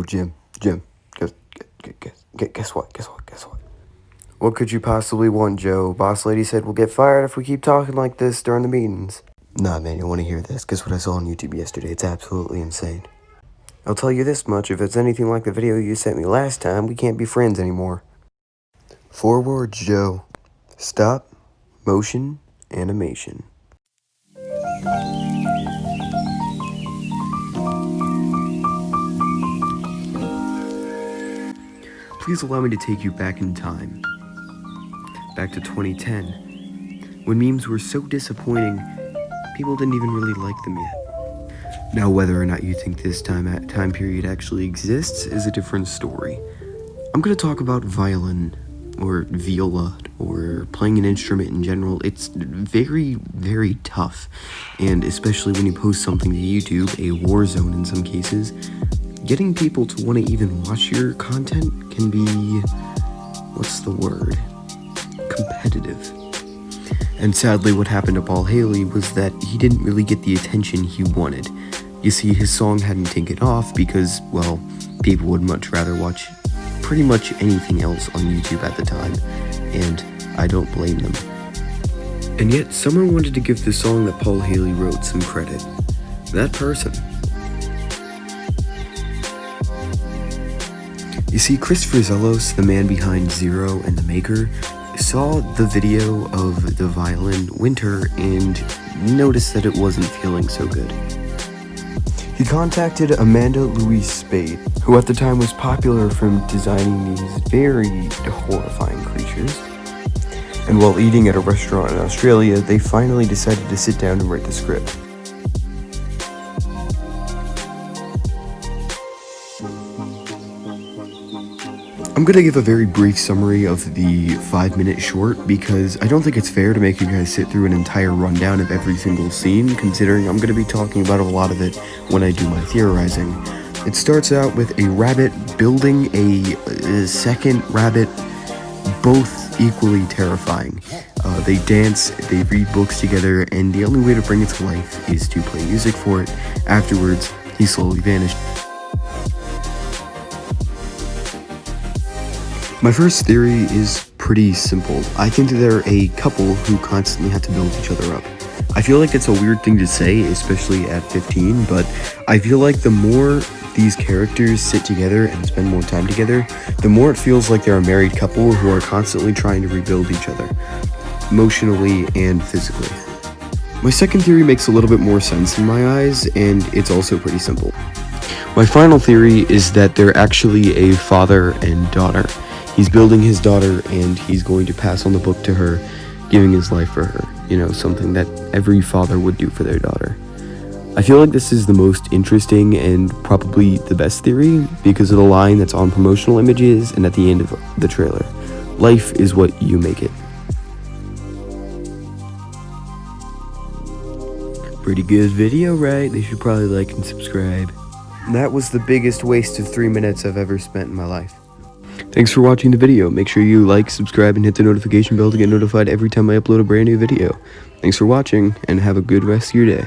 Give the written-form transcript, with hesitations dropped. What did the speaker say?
Jim, guess what? What could you possibly want, Joe? Boss lady said we'll get fired if we keep talking like this during the meetings. Nah, man, you want to hear this? Guess what I saw on YouTube yesterday? It's absolutely insane. I'll tell you this much, if it's anything like the video you sent me last time, we can't be friends anymore. 4 words, Joe. Stop, motion, animation. Please allow me to take you back in time. Back to 2010, when memes were so disappointing, people didn't even really like them yet. Now, whether or not you think this time period actually exists is a different story. I'm gonna talk about violin, or viola, or playing an instrument in general. It's very, very tough, and especially when you post something to YouTube, a war zone in some cases, getting people to want to even watch your content can be, what's the word? Competitive. And sadly, what happened to Paul Haley was that he didn't really get the attention he wanted. You see, his song hadn't taken off because, well, people would much rather watch pretty much anything else on YouTube at the time, and I don't blame them. And yet, someone wanted to give the song that Paul Haley wrote some credit. That person. You see, Christopher Zellos, the man behind Zero and The Maker, saw the video of the violin Winter and noticed that it wasn't feeling so good. He contacted Amanda Louise Spade, who at the time was popular from designing these very horrifying creatures. And while eating at a restaurant in Australia, they finally decided to sit down and write the script. I'm gonna give a very brief summary of the 5-minute short because I don't think it's fair to make you guys sit through an entire rundown of every single scene, considering I'm gonna be talking about a lot of it when I do my theorizing. It starts out with a rabbit building a second rabbit, both equally terrifying. They dance, they read books together, and the only way to bring it to life is to play music for it. Afterwards, he slowly vanished. My first theory is pretty simple. I think that they're a couple who constantly have to build each other up. I feel like it's a weird thing to say, especially at 15, but I feel like the more these characters sit together and spend more time together, the more it feels like they're a married couple who are constantly trying to rebuild each other, emotionally and physically. My second theory makes a little bit more sense in my eyes, and it's also pretty simple. My final theory is that they're actually a father and daughter. He's building his daughter, and he's going to pass on the book to her, giving his life for her. You know, something that every father would do for their daughter. I feel like this is the most interesting and probably the best theory because of the line that's on promotional images and at the end of the trailer. Life is what you make it. Pretty good video, right? They should probably like and subscribe. That was the biggest waste of 3 minutes I've ever spent in my life. Thanks for watching the video. Make sure you like, subscribe, and hit the notification bell to get notified every time I upload a brand new video. Thanks for watching, and have a good rest of your day.